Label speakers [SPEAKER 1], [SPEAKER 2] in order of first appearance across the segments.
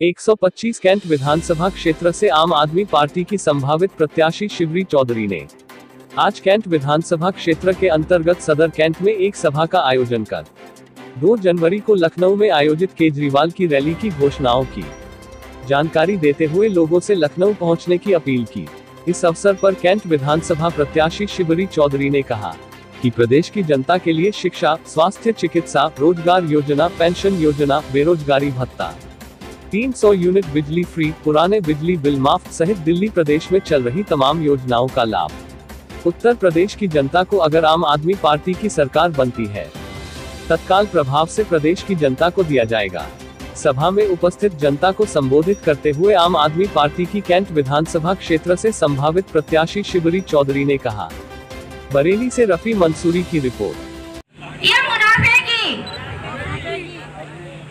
[SPEAKER 1] 125 cantt विधानसभा क्षेत्र से आम आदमी पार्टी की संभावित प्रत्याशी शिवरी चौधरी ने आज कैंट विधानसभा क्षेत्र के अंतर्गत सदर कैंट में एक सभा का आयोजन कर 2 जनवरी को लखनऊ में आयोजित केजरीवाल की रैली की घोषणाओं की जानकारी देते हुए लोगों से लखनऊ पहुंचने की अपील की। इस अवसर पर कैंट विधानसभा प्रत्याशी शिवरी चौधरी ने कहा कि प्रदेश की जनता के लिए शिक्षा, स्वास्थ्य, चिकित्सा, रोजगार योजना, पेंशन योजना, बेरोजगारी भत्ता, 300 यूनिट बिजली फ्री, पुराने बिजली बिल माफ सहित दिल्ली प्रदेश में चल रही तमाम योजनाओं का लाभ उत्तर प्रदेश की जनता को अगर आम आदमी पार्टी की सरकार बनती है तत्काल प्रभाव से प्रदेश की जनता को दिया जाएगा। सभा में उपस्थित जनता को संबोधित करते हुए आम आदमी पार्टी की कैंट विधानसभा क्षेत्र से संभावित प्रत्याशी शिवरी चौधरी ने कहा। बरेली से रफी मंसूरी की रिपोर्ट।
[SPEAKER 2] ये मुनाफे की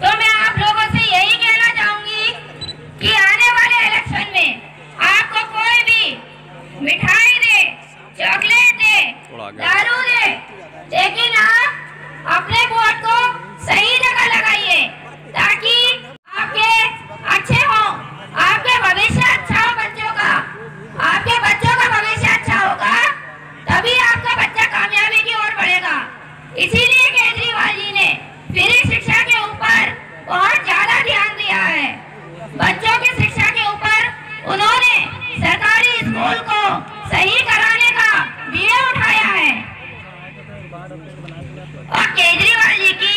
[SPEAKER 2] तो मैं आप लोगों से यही कहना चाहूंगी कि आने वाले इलेक्शन में आपको कोई भी मिठाई दे, चॉकलेट दे, दारू दे, लेकिन आप अपने वोट को सही जगह लगाइए ताकि आपके अच्छे हो, आपके भविष्य अच्छा हो, बच्चों का, आपके बच्चों का भविष्य अच्छा होगा तभी आपका बच्चा कामयाबी की ओर बढ़ेगा। इसीलिए केजरीवाल जी ने फ्री शिक्षा के ऊपर बहुत ज्यादा ध्यान दिया है। बच्चों की शिक्षा के ऊपर उन्होंने सरकारी स्कूल को सही कराने का बीड़ा उठाया है और केजरीवाल जी की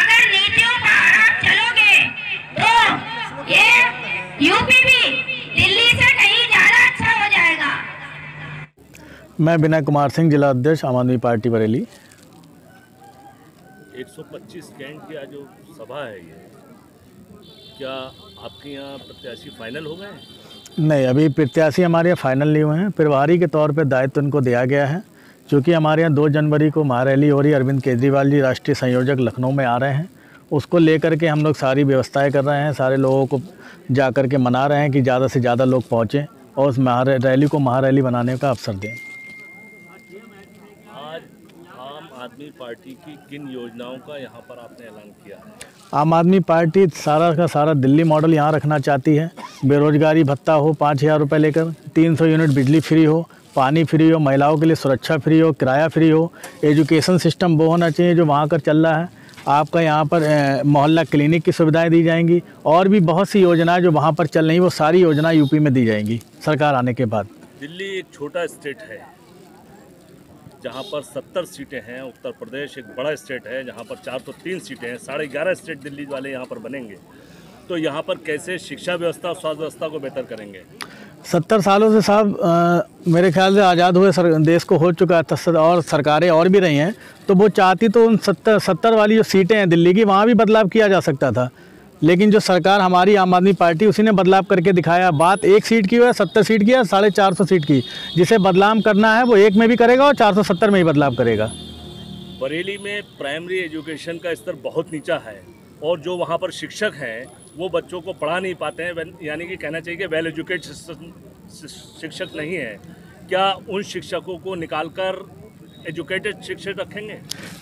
[SPEAKER 2] अगर नीतियों पर आप चलोगे तो ये यूपी भी दिल्ली से कहीं ज्यादा अच्छा हो जाएगा।
[SPEAKER 3] मैं विनय कुमार सिंह, जिला अध्यक्ष आम आदमी पार्टी बरेली।
[SPEAKER 4] 125 कैंट की आज जो सभा है ये क्या आपके यहाँ प्रत्याशी फाइनल हो गए?
[SPEAKER 3] नहीं, अभी प्रत्याशी हमारे यहाँ फाइनल नहीं हुए हैं। प्रभारी के तौर पे दायित्व उनको दिया गया है। क्योंकि हमारे यहाँ 2 जनवरी को महारैली हो रही है, अरविंद केजरीवाल जी राष्ट्रीय संयोजक लखनऊ में आ रहे हैं। उसको लेकर के हम लोग सारी व्यवस्थाएं कर रहे हैं, सारे लोगों को जा कर के मना रहे हैं कि ज़्यादा से ज़्यादा लोग पहुँचें और उस रैली को महारैली बनाने का अवसर दें।
[SPEAKER 4] आज आम आदमी पार्टी की किन योजनाओं का यहाँ पर आपने ऐलान किया है?
[SPEAKER 3] आम आदमी पार्टी सारा का सारा दिल्ली मॉडल यहाँ रखना चाहती है। बेरोजगारी भत्ता हो 5000 रुपये लेकर, 300 यूनिट बिजली फ्री हो, पानी फ्री हो, महिलाओं के लिए सुरक्षा फ्री हो, किराया फ्री हो, एजुकेशन सिस्टम वो होना चाहिए जो वहाँ कर चल रहा है। आपका यहाँ पर मोहल्ला क्लिनिक की सुविधाएं दी जाएंगी और भी बहुत सी योजनाएं जो वहाँ पर चल रही वो सारी योजना यूपी में दी जाएंगी सरकार आने के बाद।
[SPEAKER 4] दिल्ली एक छोटा स्टेट है जहाँ पर 70 सीटें हैं। उत्तर प्रदेश एक बड़ा स्टेट है जहाँ पर 403 सीटें हैं। 11.5 स्टेट दिल्ली वाले यहाँ पर बनेंगे, तो यहाँ पर कैसे शिक्षा व्यवस्था और स्वास्थ्य व्यवस्था को बेहतर करेंगे?
[SPEAKER 3] 70 सालों से साहब मेरे ख्याल से आज़ाद हुए देश को हो चुका है और सरकारें और भी रही हैं, तो वो चाहती तो उन 70 वाली जो सीटें हैं दिल्ली की वहाँ भी बदलाव किया जा सकता था। लेकिन जो सरकार हमारी आम आदमी पार्टी उसी ने बदलाव करके दिखाया। बात 1 सीट की है, 70 सीट की है, 450 सीट की। जिसे बदलाव करना है वो 1 में भी करेगा और 470 में ही बदलाव करेगा।
[SPEAKER 4] बरेली में प्राइमरी एजुकेशन का स्तर बहुत नीचा है और जो वहाँ पर शिक्षक हैं वो बच्चों को पढ़ा नहीं पाते हैं, यानी कि कहना चाहिए कि वेल एजुकेटेड शिक्षक नहीं है। क्या उन शिक्षकों को निकालकर एजुकेटेड शिक्षक रखेंगे?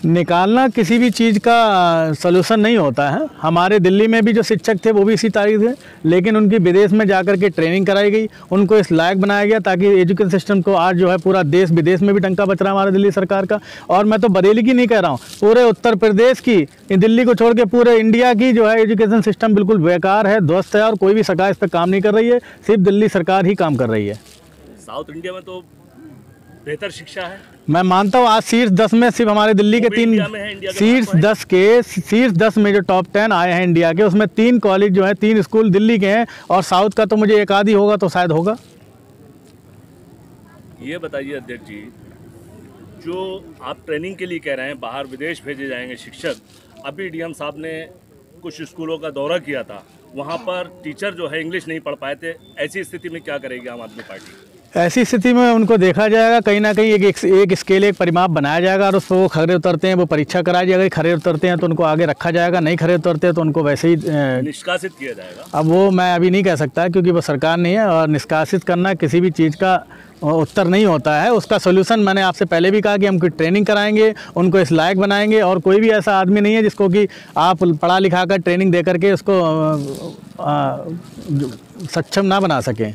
[SPEAKER 3] निकालना किसी भी चीज़ का सलूशन नहीं होता है। हमारे दिल्ली में भी जो शिक्षक थे वो भी इसी तारीख थे, लेकिन उनकी विदेश में जाकर के ट्रेनिंग कराई गई, उनको इस लायक बनाया गया ताकि एजुकेशन सिस्टम को आज जो है पूरा देश विदेश में भी डंका बच रहा है हमारे दिल्ली सरकार का। और मैं तो बरेली की नहीं कह रहा हूँ, पूरे उत्तर प्रदेश की, दिल्ली को छोड़ के पूरे इंडिया की जो है एजुकेशन सिस्टम बिल्कुल बेकार है, ध्वस्त है और कोई भी सरकार इस पर काम नहीं कर रही है। सिर्फ दिल्ली सरकार ही काम कर रही है।
[SPEAKER 4] साउथ इंडिया में तो बेहतर शिक्षा है।
[SPEAKER 3] मैं मानता हूँ आज शीर्ष 10 में सिर्फ हमारे दिल्ली के 3 शीर्ष 10 में जो टॉप 10 आए हैं इंडिया के, उसमें 3 कॉलेज जो है 3 स्कूल दिल्ली के हैं और साउथ का तो मुझे एक आधी होगा तो शायद होगा।
[SPEAKER 4] ये बताइए अध्यक्ष जी, जो आप ट्रेनिंग के लिए कह रहे हैं बाहर विदेश भेजे जाएंगे शिक्षक, अभी डीएम साहब ने कुछ स्कूलों का दौरा किया था, वहाँ पर टीचर जो है इंग्लिश नहीं पढ़ पाए थे। ऐसी स्थिति में क्या करेगी आम आदमी पार्टी?
[SPEAKER 3] ऐसी स्थिति में उनको देखा जाएगा, कहीं ना कहीं एक स्केल, एक परिमाप बनाया जाएगा और उस पर वो खरे उतरते हैं वो परीक्षा कराई जाएगी। खरे उतरते हैं तो उनको आगे रखा जाएगा, नहीं खरे उतरते हैं तो उनको वैसे ही
[SPEAKER 4] निष्कासित किया जाएगा।
[SPEAKER 3] अब वो मैं अभी नहीं कह सकता क्योंकि वो सरकार नहीं है और निष्कासित करना किसी भी चीज़ का उत्तर नहीं होता है। उसका सोल्यूशन मैंने आपसे पहले भी कहा कि हम कोई ट्रेनिंग कराएंगे, उनको इस लायक बनाएंगे और कोई भी ऐसा आदमी नहीं है जिसको कि आप पढ़ा लिखा कर ट्रेनिंग दे करके उसको सक्षम ना बना सकें।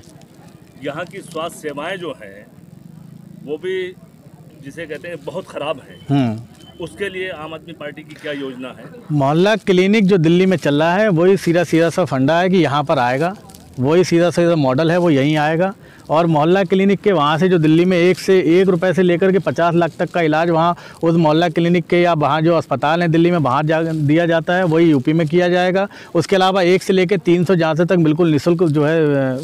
[SPEAKER 4] यहाँ की स्वास्थ्य सेवाएं जो हैं वो भी जिसे कहते हैं बहुत ख़राब हैं। उसके लिए आम आदमी पार्टी की क्या योजना है? मोहल्ला
[SPEAKER 3] क्लिनिक जो दिल्ली में चल रहा है वही सीधा सा फंडा है कि यहाँ पर आएगा, वही सीधा मॉडल है, वो यहीं आएगा। और मोहल्ला क्लिनिक के वहाँ से जो दिल्ली में 1 रुपए से लेकर के 50 लाख तक का इलाज वहाँ उस मोहल्ला क्लिनिक के या वहाँ जो अस्पताल हैं दिल्ली में वहाँ दिया जाता है, वही यूपी में किया जाएगा। उसके अलावा 1 से लेकर 300 जाँचें तक बिल्कुल निःशुल्क जो है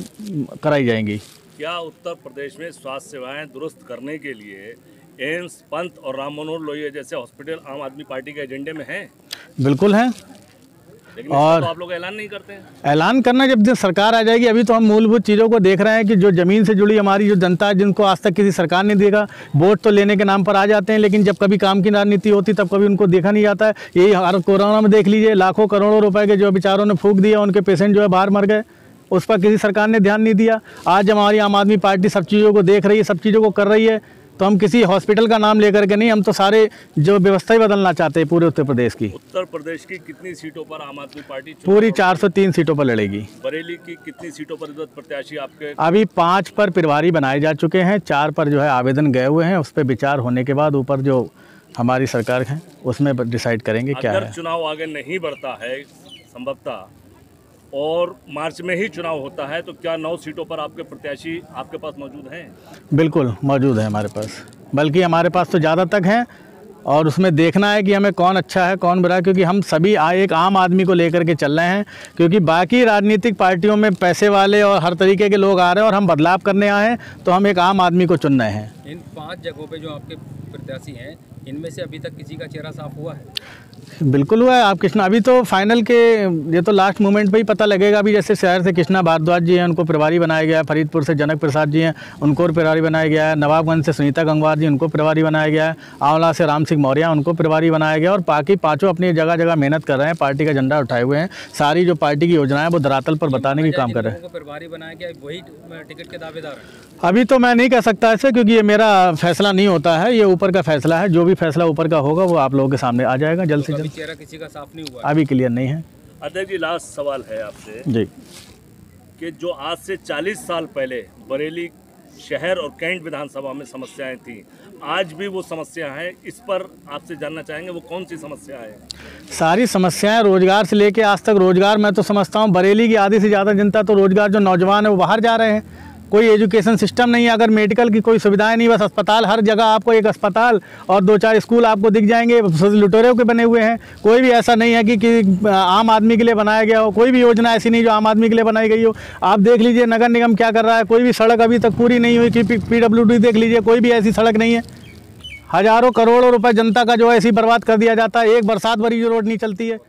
[SPEAKER 3] कराई जाएंगी।
[SPEAKER 4] क्या उत्तर प्रदेश में स्वास्थ्य सेवाएं दुरुस्त करने के लिए एम्स, पंत और राम मनोहर लोहिया जैसे हॉस्पिटल आम आदमी पार्टी के एजेंडे में हैं?
[SPEAKER 3] बिल्कुल हैं।
[SPEAKER 4] लेकिन और तो आप लोग ऐलान नहीं करते हैं।
[SPEAKER 3] ऐलान करना जब सरकार आ जाएगी। अभी तो हम मूलभूत चीज़ों को देख रहे हैं कि जो ज़मीन से जुड़ी हमारी जो जनता है, जिनको आज तक किसी सरकार ने देगा, वोट तो लेने के नाम पर आ जाते हैं, लेकिन जब कभी काम की राजनीति होती तब कभी उनको देखा नहीं जाता है। यही हर कोरोना में देख लीजिए, लाखों करोड़ों रुपए के जो बेचारों ने फूंक दिया, उनके पेशेंट जो है बाहर मर गए, उस पर किसी सरकार ने ध्यान नहीं दिया। आज हमारी आम आदमी पार्टी सब चीज़ों को देख रही है, सब चीज़ों को कर रही है, तो हम किसी हॉस्पिटल का नाम लेकर के नहीं, हम तो सारे जो व्यवस्था ही बदलना चाहते हैं पूरे उत्तर प्रदेश की।
[SPEAKER 4] उत्तर प्रदेश की कितनी सीटों पर आम आदमी पार्टी
[SPEAKER 3] पूरी 403 सीटों पर लड़ेगी।
[SPEAKER 4] बरेली की कितनी सीटों पर प्रत्याशी आपके?
[SPEAKER 3] अभी 5 पर प्रभारी बनाए जा चुके हैं, 4 पर जो है आवेदन गए हुए हैं। उस पर विचार होने के बाद ऊपर जो हमारी सरकार है उसमें डिसाइड करेंगे क्या है।
[SPEAKER 4] चुनाव आगे नहीं बढ़ता है संभवतः और मार्च में ही चुनाव होता है, तो क्या 9 सीटों पर आपके प्रत्याशी आपके पास मौजूद हैं? बिल्कुल
[SPEAKER 3] मौजूद है हमारे पास, बल्कि हमारे पास तो ज़्यादा तक हैं। और उसमें देखना है कि हमें कौन अच्छा है कौन बुरा है, क्योंकि हम सभी एक आम आदमी को लेकर के चल रहे हैं। क्योंकि बाकी राजनीतिक पार्टियों में पैसे वाले और हर तरीके के लोग आ रहे हैं और हम बदलाव करने आए हैं, तो हम एक आम आदमी को चुन रहे हैं।
[SPEAKER 5] इन 5 जगहों पे जो आपके प्रत्याशी हैं, इनमें से अभी तक किसी का चेहरा साफ हुआ है?
[SPEAKER 3] बिल्कुल हुआ है। आप कृष्णा, अभी तो फाइनल के ये तो लास्ट मोमेंट पे ही पता लगेगा। अभी जैसे शहर से कृष्णा भारद्वाज जी हैं, उनको प्रभारी बनाया गया है। फरीदपुर से जनक प्रसाद जी हैं, उनको प्रभारी बनाया गया है। नवाबगंज से सुनीता गंगवार जी, उनको प्रभारी बनाया गया है। आंवला से राम सिंह मौर्य, उनको प्रभारी बनाया गया। और बाकी 5 अपनी जगह जगह मेहनत कर रहे हैं, पार्टी का झंडा उठाए हुए हैं। सारी जो पार्टी की योजनाएं वो धरातल पर बताने की काम कर रहे हैं।
[SPEAKER 5] प्रभारी बनाया गया, वही टिकट के दावेदार हैं?
[SPEAKER 3] अभी तो मैं नहीं कह सकता ऐसे, क्योंकि ये मेरा फैसला नहीं होता है, ये ऊपर का फैसला है। जो भी फैसला ऊपर का होगा वो आप लोगों के सामने आ जाएगा जल्द से जल्द।
[SPEAKER 5] चेहरा किसी का साफ नहीं हुआ
[SPEAKER 3] अभी क्लियर नहीं है।
[SPEAKER 4] अध्यक्ष जी, लास्ट सवाल है आपसे
[SPEAKER 3] जी
[SPEAKER 4] कि जो आज से 40 साल पहले बरेली शहर और कैंट विधानसभा में समस्याएं थी, आज भी वो समस्या है, इस पर आपसे जानना चाहेंगे वो कौन सी समस्या है?
[SPEAKER 3] सारी समस्याएं रोजगार से लेके आज तक। रोजगार मैं तो समझता हूँ बरेली की आधी से ज़्यादा जनता तो रोजगार, जो नौजवान है वो बाहर जा रहे हैं। कोई एजुकेशन सिस्टम नहीं है, अगर मेडिकल की कोई सुविधाएं नहीं, बस अस्पताल, हर जगह आपको एक अस्पताल और 2-4 स्कूल आपको दिख जाएंगे, लुटेरों के बने हुए हैं। कोई भी ऐसा नहीं है कि आम आदमी के लिए बनाया गया हो। कोई भी योजना ऐसी नहीं जो आम आदमी के लिए बनाई गई हो। आप देख लीजिए नगर निगम क्या कर रहा है, कोई भी सड़क अभी तक पूरी नहीं हुई कि PWD देख लीजिए, कोई भी ऐसी सड़क नहीं है। हज़ारों करोड़ों रुपए जनता का जो है ऐसी बर्बाद कर दिया जाता है, एक बरसात भरी जो रोड नहीं चलती है।